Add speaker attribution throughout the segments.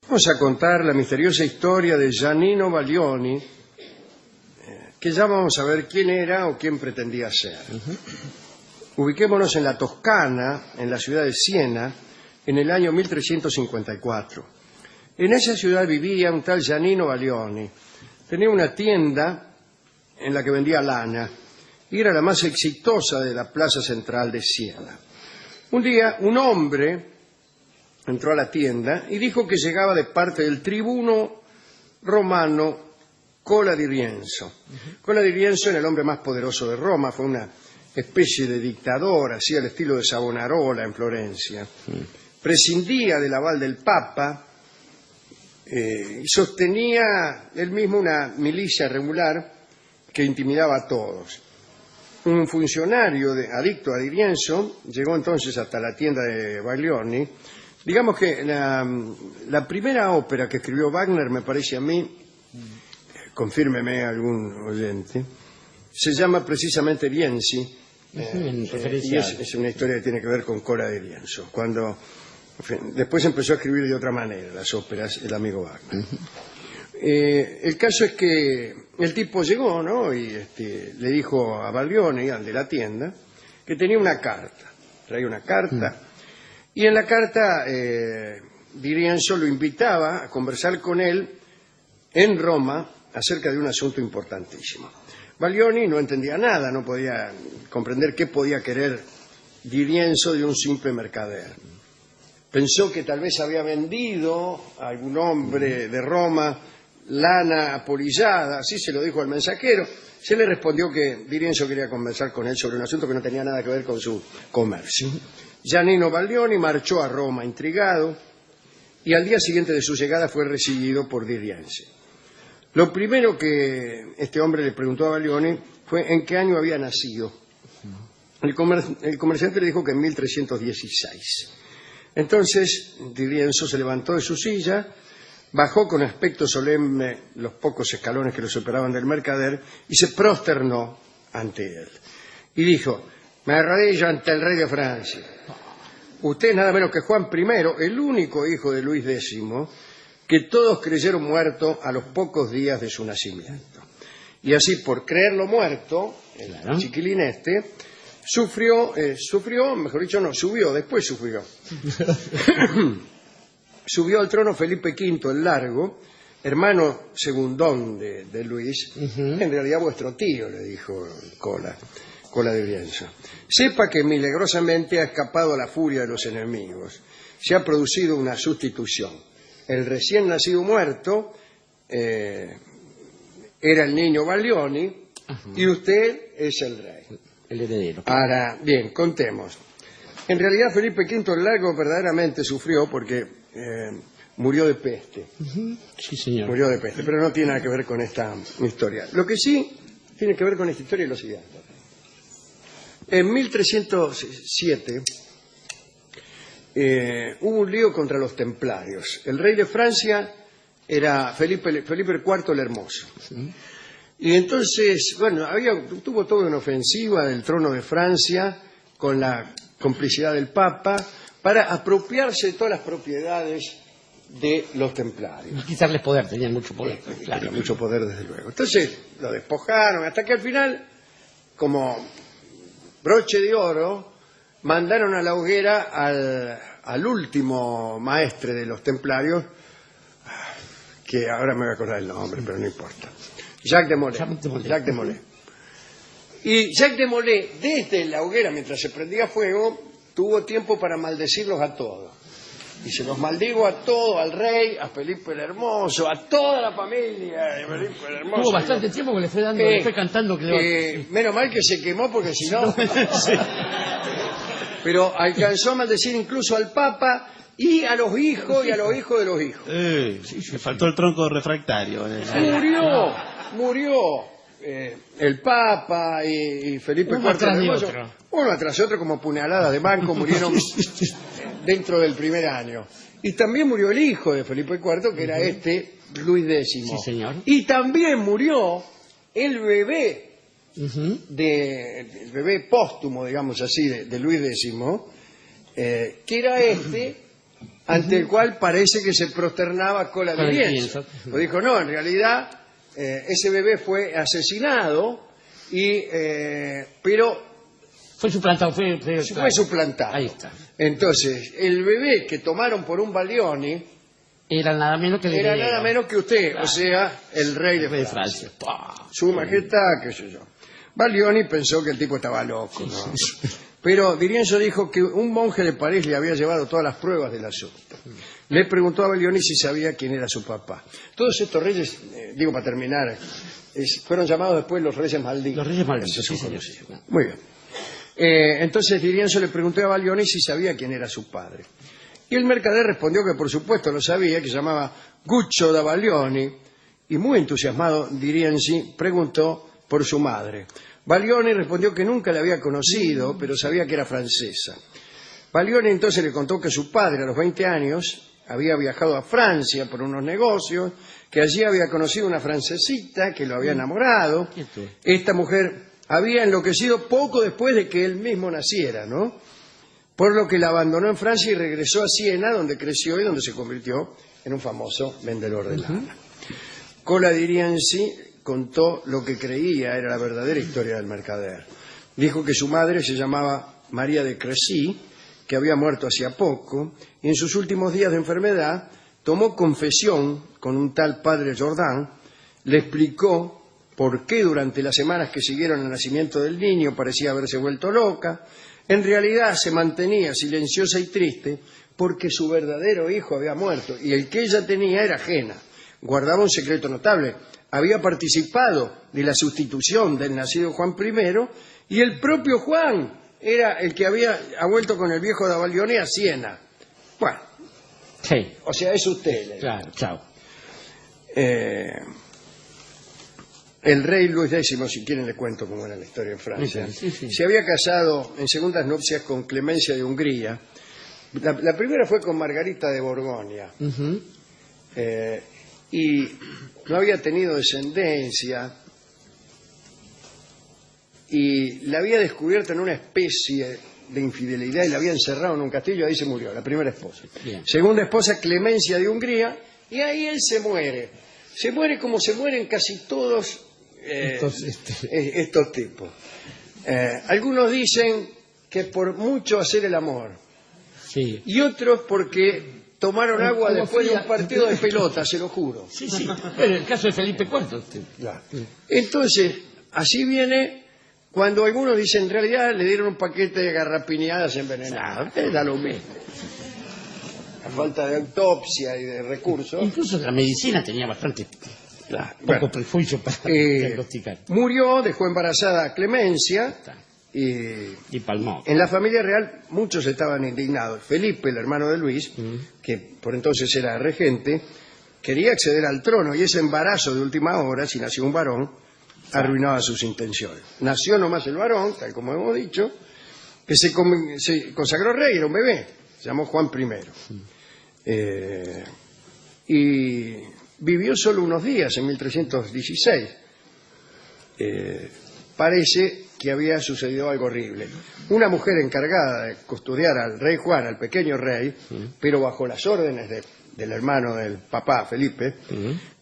Speaker 1: Vamos a contar la misteriosa historia de Giannino Baglioni, que ya vamos a ver quién era o quién pretendía ser. Ubiquémonos en la Toscana, en la ciudad de Siena, en el año 1354. En esa ciudad vivía un tal Giannino Baglioni. Tenía una tienda en la que vendía lana y era la más exitosa de la plaza central de Siena. Un día, un hombre entró a la tienda y dijo que llegaba de parte del tribuno romano Cola di Rienzo. Cola di Rienzo era el hombre más poderoso de Roma, fue una especie de dictador, así al estilo de Savonarola en Florencia. Prescindía del aval del Papa y sostenía él mismo una milicia regular que intimidaba a todos. Un funcionario adicto a Di Rienzo llegó entonces hasta la tienda de Baglioni. Digamos que la primera ópera que escribió Wagner, me parece a mí, confírmeme algún oyente, se llama precisamente Rienzi, y es una historia que tiene que ver con Cola di Rienzo. Cuando, en fin, después empezó a escribir de otra manera las óperas el amigo Wagner. El caso es que el tipo llegó, ¿no? Y le dijo a Baglioni, al de la tienda, que tenía una carta. Traía una carta. Y en la carta Di Rienzo lo invitaba a conversar con él en Roma acerca de un asunto importantísimo. Baglioni no entendía nada, no podía comprender qué podía querer Di Rienzo de un simple mercader. Pensó que tal vez había vendido a algún hombre de Roma lana apolillada, así se lo dijo al mensajero. Se le respondió que Di Rienzo quería conversar con él sobre un asunto que no tenía nada que ver con su comercio. Giannino Baglioni marchó a Roma intrigado y al día siguiente de su llegada fue recibido por Di Rienzo. Lo primero que este hombre le preguntó a Baglioni fue en qué año había nacido. El comerciante le dijo que en 1316. Entonces Di Rienzo se levantó de su silla, bajó con aspecto solemne los pocos escalones que lo separaban del mercader y se prosternó ante él. Y dijo: me arrodillo ante el rey de Francia. Usted es nada menos que Juan I, el único hijo de Luis X, que todos creyeron muerto a los pocos días de su nacimiento. Y así, por creerlo muerto, el chiquilín subió, después sufrió. Subió al trono Felipe V el Largo, hermano segundón de Luis, en realidad vuestro tío, le dijo Cola di Rienzo. Sepa que milagrosamente ha escapado a la furia de los enemigos. Se ha producido una sustitución. El recién nacido muerto era el niño Baglioni y usted es el rey.
Speaker 2: El heredero.
Speaker 1: Ahora, bien, contemos. En realidad Felipe V el Largo verdaderamente sufrió porque murió de peste.
Speaker 2: Sí, señor.
Speaker 1: Murió de peste, pero no tiene nada que ver con esta historia. Lo que sí tiene que ver con esta historia es lo siguiente. En 1307 hubo un lío contra los templarios. El rey de Francia era Felipe IV el Hermoso. Y entonces, bueno, tuvo toda una ofensiva del trono de Francia con la complicidad del Papa para apropiarse de todas las propiedades de los templarios.
Speaker 2: Y quitarles poder, tenían mucho poder.
Speaker 1: Claro. Tenía mucho poder, desde luego. Entonces lo despojaron hasta que al final, como broche de oro, mandaron a la hoguera al último maestre de los templarios, que ahora me voy a acordar el nombre, pero no importa. Jacques de Molay. Y Jacques de Molay, desde la hoguera, mientras se prendía fuego, tuvo tiempo para maldecirlos a todos. Y se los maldigo a todos, al rey, a Felipe el Hermoso, a toda la familia de Felipe el Hermoso.
Speaker 2: Tuvo bastante tiempo que le fue cantando que
Speaker 1: menos mal que se quemó porque si no...
Speaker 2: Sí.
Speaker 1: Pero alcanzó a maldecir incluso al Papa y a los hijos y a los hijos de los hijos.
Speaker 3: Sí, le faltó el tronco refractario.
Speaker 1: Murió el Papa y Felipe IV el Hermoso. Uno tras otro, como puñaladas de banco, murieron dentro del primer año. Y también murió el hijo de Felipe IV, que era Luis X.
Speaker 2: Sí, señor.
Speaker 1: Y también murió el bebé, el bebé póstumo, digamos así, de Luis X, que era ante el cual parece que se prosternaba Cola
Speaker 2: Cola
Speaker 1: di
Speaker 2: di
Speaker 1: Rienzo.
Speaker 2: Rienzo.
Speaker 1: Lo dijo, no, en realidad ese bebé fue asesinado, pero
Speaker 2: Fue suplantado, fue
Speaker 1: fue suplantado.
Speaker 2: Ahí está.
Speaker 1: Entonces, el bebé que tomaron por un Baglioni
Speaker 2: Era nada menos que el
Speaker 1: era
Speaker 2: heredero.
Speaker 1: nada menos que usted,
Speaker 2: Claro.
Speaker 1: o sea, el rey de
Speaker 2: El rey de
Speaker 1: Francia.
Speaker 2: Francia. ¡Pah!
Speaker 1: Su majestad, qué sé yo. Baglioni pensó que el tipo estaba loco, ¿no? Pero Di Rienzo dijo que un monje de París le había llevado todas las pruebas del asunto. Le preguntó a Baglioni si sabía quién era su papá. Todos estos reyes, digo para terminar, fueron llamados después los reyes malditos.
Speaker 2: Los reyes malditos,
Speaker 1: Así
Speaker 2: sí,
Speaker 1: son
Speaker 2: señor.
Speaker 1: conocidos. Muy bien. Entonces Di Rienzo le preguntó a Baglioni si sabía quién era su padre. Y el mercader respondió que por supuesto lo sabía, que se llamaba Guccio da Baglioni, y muy entusiasmado Di Rienzo preguntó por su madre. Baglioni respondió que nunca la había conocido, pero sabía que era francesa. Baglioni entonces le contó que su padre a los 20 años había viajado a Francia por unos negocios, que allí había conocido una francesita que lo había enamorado. Esta mujer había enloquecido poco después de que él mismo naciera, ¿no? Por lo que la abandonó en Francia y regresó a Siena, donde creció y donde se convirtió en un famoso vendedor de lana. Cola di Rienzo contó lo que creía era la verdadera historia del mercader. Dijo que su madre se llamaba María de Crecy, que había muerto hacía poco, y en sus últimos días de enfermedad tomó confesión con un tal padre Jordan, le explicó por qué durante las semanas que siguieron el nacimiento del niño parecía haberse vuelto loca. En realidad se mantenía silenciosa y triste porque su verdadero hijo había muerto y el que ella tenía era ajena. Guardaba un secreto notable. Había participado de la sustitución del nacido Juan I y el propio Juan era el que había vuelto con el viejo da Baglioni a Siena. Bueno,
Speaker 2: Sí,
Speaker 1: o sea, es usted.
Speaker 2: claro, chao.
Speaker 1: El rey Luis X, si quieren le cuento cómo era la historia en Francia,
Speaker 2: Sí, sí.
Speaker 1: se había casado en segundas nupcias con Clemencia de Hungría. La primera fue con Margarita de Borgoña.
Speaker 2: Ujú.
Speaker 1: Y no había tenido descendencia y la había descubierto en una especie de infidelidad y la había encerrado en un castillo, ahí se murió, la primera esposa.
Speaker 2: Bien.
Speaker 1: Segunda esposa, Clemencia de Hungría, y ahí él se muere. Se muere como se mueren casi todos estos tipos. Algunos dicen que por mucho hacer el amor,
Speaker 2: Sí.
Speaker 1: y otros porque tomaron agua
Speaker 2: Agua
Speaker 1: después de
Speaker 2: fría.
Speaker 1: un partido de pelota, se lo juro.
Speaker 2: Sí, sí. Bueno, el caso de Felipe IV.
Speaker 1: Claro. Entonces, así viene cuando algunos dicen, en realidad le dieron un paquete de garrapiñadas envenenadas. Da lo mismo. A falta de autopsia y de recursos.
Speaker 2: Incluso la medicina tenía bastante
Speaker 1: Claro.
Speaker 2: poco
Speaker 1: Bueno,
Speaker 2: prejuicio para diagnosticar.
Speaker 1: murió, dejó embarazada a Clemencia y
Speaker 2: Y palmó.
Speaker 1: en la familia real muchos estaban indignados. Felipe, el hermano de Luis, que por entonces era regente, quería acceder al trono y ese embarazo de última hora, si nació un varón, arruinaba sus intenciones. Nació nomás el varón, tal como hemos dicho, que se consagró rey, era un bebé, se llamó Juan I. Y vivió solo unos días, en 1316. Parece que había sucedido algo horrible. Una mujer encargada de custodiar al rey Juan, al pequeño rey, pero bajo las órdenes del hermano del papá, Felipe,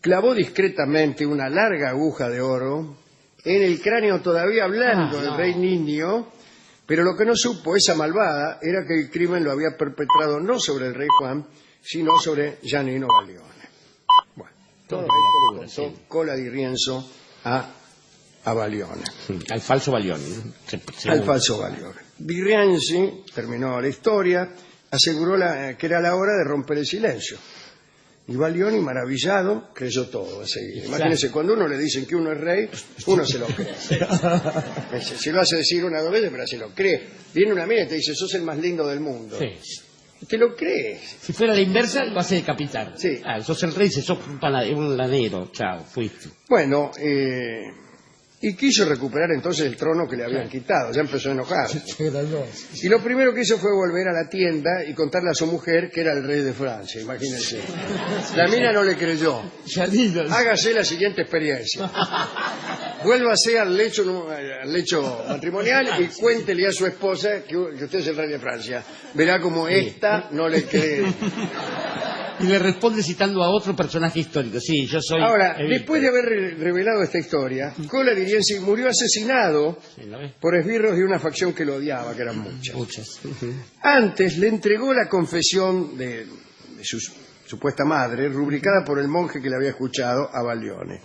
Speaker 1: clavó discretamente una larga aguja de oro en el cráneo todavía blando del rey niño, pero lo que no supo esa malvada era que el crimen lo había perpetrado no sobre el rey Juan, sino sobre Giannino Baglioni. Bueno, todo esto lo contó Cola di Rienzo a Baglioni.
Speaker 2: Al falso Baglioni.
Speaker 1: Al falso Baglioni. Di Rienzo terminó la historia, aseguró que era la hora de romper el silencio. Y Baglioni, maravillado, creyó todo enseguida. Imagínense, cuando uno le dicen que uno es rey, uno se lo cree. Se lo hace decir una o dos veces, pero se lo cree. Viene una mina y te dice, sos el más lindo del mundo.
Speaker 2: Sí.
Speaker 1: Y te lo crees.
Speaker 2: Si fuera la inversa, lo hace decapitar.
Speaker 1: Sí.
Speaker 2: Ah, sos el rey, sos un lanero. Chao, fuiste.
Speaker 1: Bueno, y quiso recuperar entonces el trono que le habían quitado. Ya empezó a enojar. Y lo primero que hizo fue volver a la tienda y contarle a su mujer que era el rey de Francia. Imagínense. La mina no le creyó. Hágase la siguiente experiencia. Vuélvase al lecho matrimonial y cuéntele a su esposa que usted es el rey de Francia. Verá como esta no le cree.
Speaker 2: Y le responde citando a otro personaje histórico. Sí, yo soy...
Speaker 1: Ahora, después de haber revelado esta historia, Cola-Lirienzi murió asesinado por esbirros de una facción que lo odiaba, que eran muchas.
Speaker 2: Muchas.
Speaker 1: Antes le entregó la confesión de su supuesta madre, rubricada por el monje que le había escuchado a Baglioni.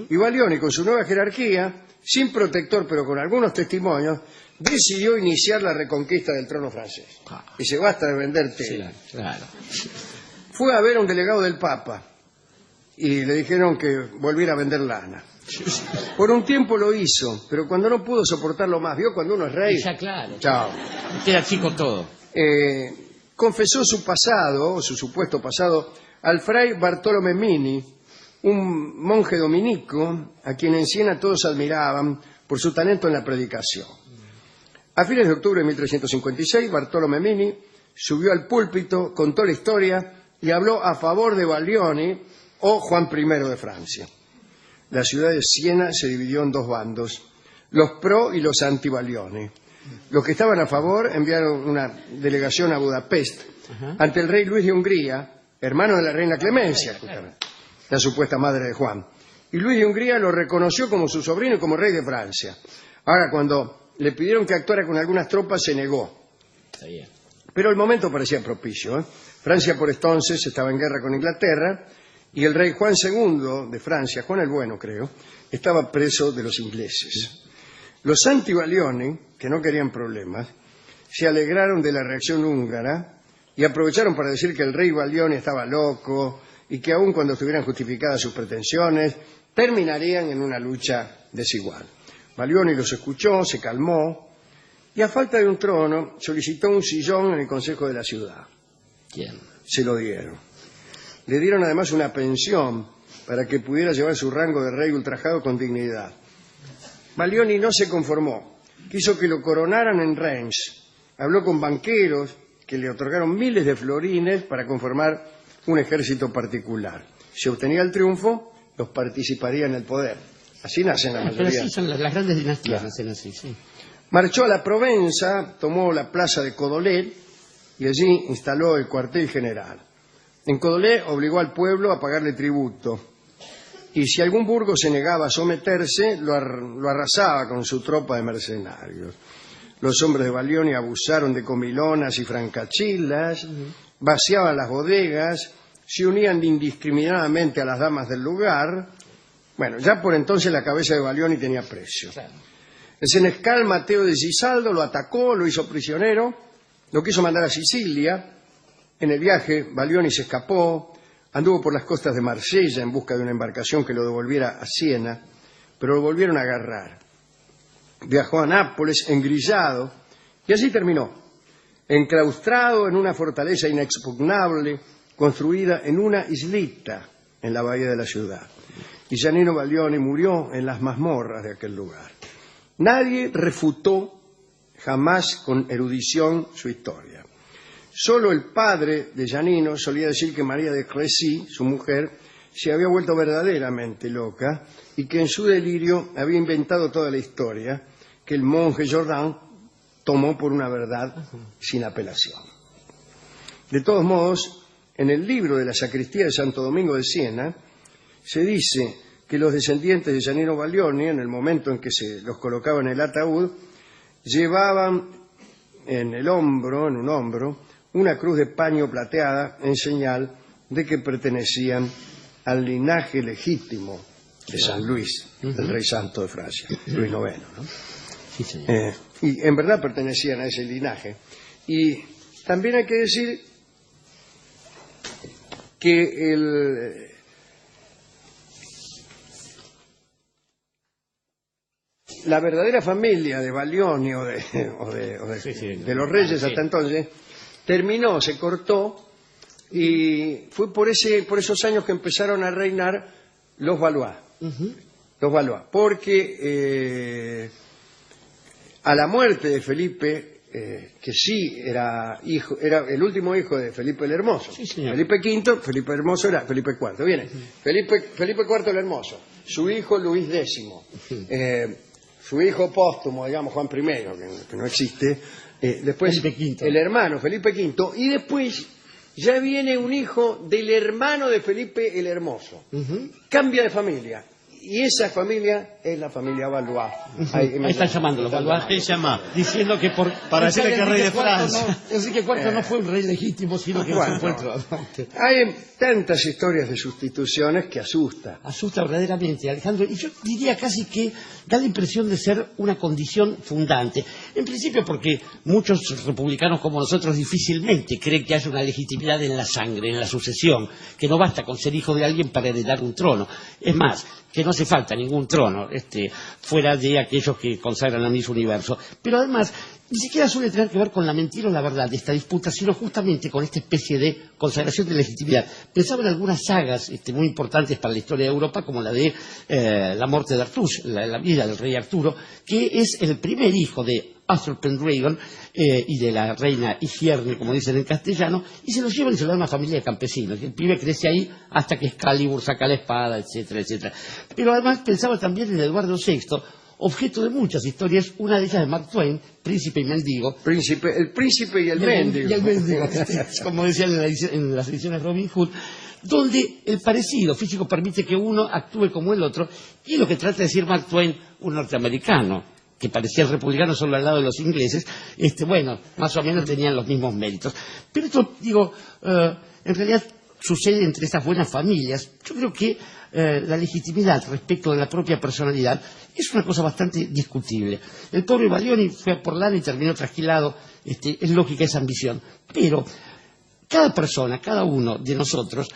Speaker 1: Y Baglioni, con su nueva jerarquía, sin protector pero con algunos testimonios, decidió iniciar la reconquista del trono francés. Y se basta de vender tela.
Speaker 2: Sí, claro.
Speaker 1: Fue a ver a un delegado del Papa y le dijeron que volviera a vender lana. Por un tiempo lo hizo, pero cuando no pudo soportarlo más, ¿vio cuando uno es rey?
Speaker 2: Ya, claro.
Speaker 1: Chao.
Speaker 2: Queda chico todo.
Speaker 1: Confesó su pasado, su supuesto pasado, al fray Bartolomé Mini, un monje dominico a quien en Siena todos admiraban por su talento en la predicación. A fines de octubre de 1356, Bartolomé Mini subió al púlpito, contó la historia y habló a favor de Baglioni o Juan I de Francia. La ciudad de Siena se dividió en dos bandos, los pro y los anti-Baglioni. Los que estaban a favor enviaron una delegación a Budapest ante el rey Luis de Hungría, hermano de la reina Clemencia, la supuesta madre de Juan. Y Luis de Hungría lo reconoció como su sobrino y como rey de Francia. Ahora, cuando le pidieron que actuara con algunas tropas, se negó. Pero el momento parecía propicio. Francia por entonces estaba en guerra con Inglaterra y el rey Juan II de Francia, Juan el Bueno creo, estaba preso de los ingleses. Los anti-Baglioni, que no querían problemas, se alegraron de la reacción húngara y aprovecharon para decir que el rey Baglioni estaba loco y que aun cuando estuvieran justificadas sus pretensiones, terminarían en una lucha desigual. Baglioni los escuchó, se calmó y a falta de un trono solicitó un sillón en el consejo de la ciudad.
Speaker 2: ¿Quién?
Speaker 1: Se lo dieron. Le dieron además una pensión para que pudiera llevar su rango de rey ultrajado con dignidad. Baglioni no se conformó. Quiso que lo coronaran en Reims. Habló con banqueros que le otorgaron miles de florines para conformar un ejército particular. Si obtenía el triunfo, los participaría en el poder. Así nacen la mayoría.
Speaker 2: Pero así son las grandes dinastías,
Speaker 1: Claro.
Speaker 2: nacen así, sí.
Speaker 1: Marchó a la Provenza, tomó la plaza de Codolet y allí instaló el cuartel general. En Codolet obligó al pueblo a pagarle tributo y si algún burgo se negaba a someterse, lo arrasaba con su tropa de mercenarios. Los hombres de Baglioni abusaron de comilonas y francachillas, vaciaban las bodegas, se unían indiscriminadamente a las damas del lugar. Bueno, ya por entonces la cabeza de Baglioni tenía precio. El senescal Mateo de Gisaldo lo atacó, lo hizo prisionero, lo quiso mandar a Sicilia. En el viaje, Baglioni se escapó, anduvo por las costas de Marsella en busca de una embarcación que lo devolviera a Siena, pero lo volvieron a agarrar. Viajó a Nápoles engrillado y allí terminó, enclaustrado en una fortaleza inexpugnable construida en una islita en la bahía de la ciudad. Y Giannino Baglioni murió en las mazmorras de aquel lugar. Nadie refutó jamás con erudición su historia. Solo el padre de Giannino solía decir que María de Crécy, su mujer, se había vuelto verdaderamente loca y que en su delirio había inventado toda la historia que el monje Jordan tomó por una verdad sin apelación. De todos modos, en el libro de la sacristía de Santo Domingo de Siena se dice que los descendientes de Giannino Baglioni, en el momento en que se los colocaba en el ataúd, llevaban en un hombro, una cruz de paño plateada en señal de que pertenecían al linaje legítimo de San Luis, el rey santo de Francia, Luis IX, ¿no?
Speaker 2: Sí, señor.
Speaker 1: Y en verdad pertenecían a ese linaje. Y también hay que decir que la verdadera familia de Baglioni o de los reyes hasta entonces terminó, se cortó y fue por esos años que empezaron a reinar los Valois. Los Valois, porque a la muerte de Felipe que sí era el último hijo de Felipe el Hermoso.
Speaker 2: Sí, señor.
Speaker 1: Felipe V, Felipe Hermoso era Felipe IV. Viene, Felipe IV el Hermoso, su hijo Luis X, su hijo póstumo, digamos, Juan I, que no existe, después
Speaker 2: Felipe V.
Speaker 1: el hermano Felipe V, y después ya viene un hijo del hermano de Felipe el Hermoso. Cambia de familia. Y esa familia es la familia Valois.
Speaker 2: Ahí están llamando los Valois.
Speaker 3: ¿Qué llama?
Speaker 2: Diciendo que por...
Speaker 3: Para decirle que es rey de Francia.
Speaker 2: Enrique IV no fue un rey legítimo, sino que
Speaker 1: Bueno,
Speaker 2: fue el trono.
Speaker 1: hay tantas historias de sustituciones que asusta.
Speaker 2: Asusta verdaderamente, Alejandro, y yo diría casi que da la impresión de ser una condición fundante. En principio porque muchos republicanos como nosotros difícilmente creen que haya una legitimidad en la sangre, en la sucesión, que no basta con ser hijo de alguien para heredar un trono. Es más, que no hace falta ningún trono, fuera de aquellos que consagran al mismo universo. Pero además, ni siquiera suele tener que ver con la mentira o la verdad de esta disputa, sino justamente con esta especie de consagración de legitimidad. Pensaba en algunas sagas muy importantes para la historia de Europa, como la de la muerte de Artus, la vida del rey Arturo, que es el primer hijo de Arthur Pendragon y de la reina Igierne, como dicen en castellano, y se los llevan y se lo dan a una familia de campesinos. El pibe crece ahí hasta que Excalibur saca la espada, etcétera, etcétera. Pero además pensaba también en Eduardo VI, objeto de muchas historias, una de ellas de Mark Twain, Príncipe y Mendigo.
Speaker 1: El príncipe y el mendigo.
Speaker 2: Y el mendigo, como decían en las ediciones Robin Hood, donde el parecido físico permite que uno actúe como el otro, y lo que trata de decir Mark Twain, un norteamericano, que parecía el republicano solo al lado de los ingleses, bueno, más o menos tenían los mismos méritos. Pero esto, digo, en realidad sucede entre estas buenas familias. Yo creo que la legitimidad respecto de la propia personalidad es una cosa bastante discutible. El pobre Valioni fue a Porlano y terminó trasquilado, es lógica esa ambición. Pero cada persona, cada uno de nosotros,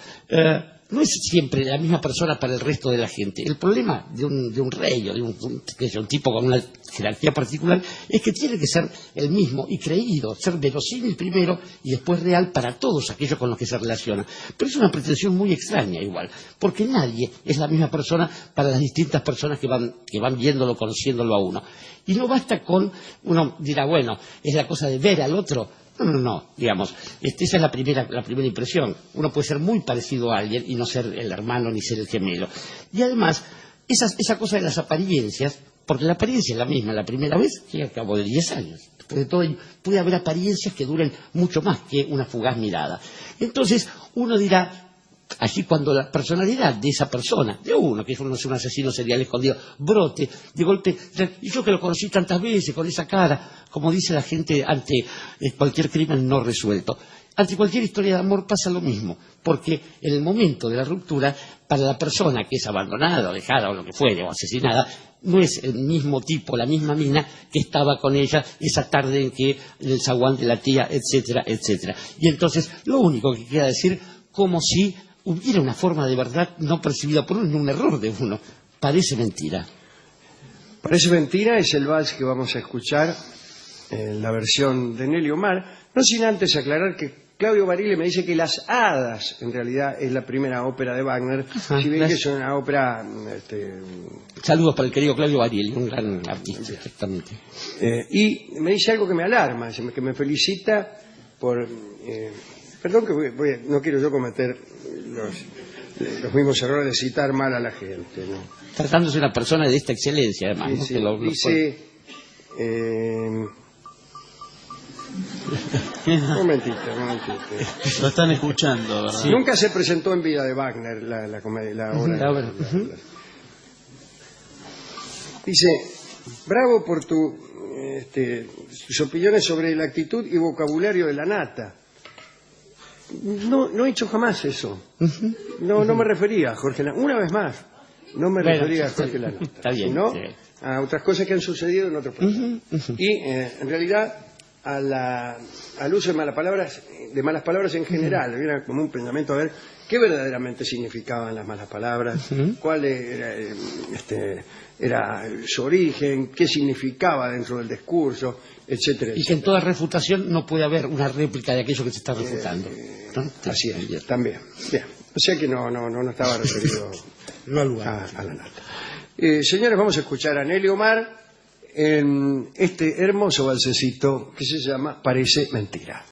Speaker 2: no es siempre la misma persona para el resto de la gente. El problema de un rey o de un tipo con una jerarquía particular es que tiene que ser el mismo y creído, ser verosímil primero y después real para todos aquellos con los que se relaciona. Pero es una pretensión muy extraña igual, porque nadie es la misma persona para las distintas personas que van viéndolo, conociéndolo a uno. Y no basta con, uno dirá, bueno, es la cosa de ver al otro. No, digamos, esa es la primera impresión. Uno puede ser muy parecido a alguien y no ser el hermano ni ser el gemelo. Y además, esa cosa de las apariencias, porque la apariencia es la misma la primera vez que al cabo de 10 años. Después de todo, puede haber apariencias que duren mucho más que una fugaz mirada. Entonces, uno dirá, allí cuando la personalidad de esa persona, de uno, que es un asesino serial escondido, brote, de golpe, y yo que lo conocí tantas veces con esa cara, como dice la gente ante cualquier crimen no resuelto. Ante cualquier historia de amor pasa lo mismo, porque en el momento de la ruptura, para la persona que es abandonada o dejada o lo que fuere, o asesinada, no es el mismo tipo, la misma mina que estaba con ella esa tarde en que el zaguán de la tía, etcétera, etcétera. Y entonces lo único que queda decir, como si hubiera una forma de verdad no percibida por uno, ni un error de uno. Parece mentira.
Speaker 1: Parece mentira es el vals que vamos a escuchar en la versión de Nelly Omar, no sin antes aclarar que Claudio Barile me dice que Las Hadas en realidad es la primera ópera de Wagner, si bien que es una ópera...
Speaker 2: Saludos para el querido Claudio Barile, un gran artista, exactamente.
Speaker 1: Y me dice algo que me alarma, que me felicita por... perdón que no quiero yo cometer los mismos errores de citar mal a la gente, ¿no?
Speaker 2: Tratándose de una persona de esta excelencia, además.
Speaker 1: Sí,
Speaker 2: ¿no?
Speaker 1: sí.
Speaker 2: Que
Speaker 1: Dice... un momentito.
Speaker 3: Lo están escuchando, ¿verdad?
Speaker 1: Sí. Nunca se presentó en vida de Wagner la comedia, la obra. Dice, bravo por tus opiniones sobre la actitud y vocabulario de la nata. No he hecho jamás eso. No me refería a Jorge Lanata. Una vez más, no me refería a Jorge Lanata.
Speaker 2: Está bien,
Speaker 1: sino
Speaker 2: sí.
Speaker 1: a otras cosas que han sucedido en otros países. Y en realidad al uso de malas palabras en general. Era como un pensamiento a ver qué verdaderamente significaban las malas palabras, cuál era su origen, qué significaba dentro del discurso, etcétera,
Speaker 2: y que en toda refutación no puede haber una réplica de aquello que se está refutando, ¿no?
Speaker 1: Así es, también. Bien. O sea que no estaba referido
Speaker 2: no al lugar.
Speaker 1: a la nata. Señores, vamos a escuchar a Nelly Omar en este hermoso balsecito que se llama Parece Mentira.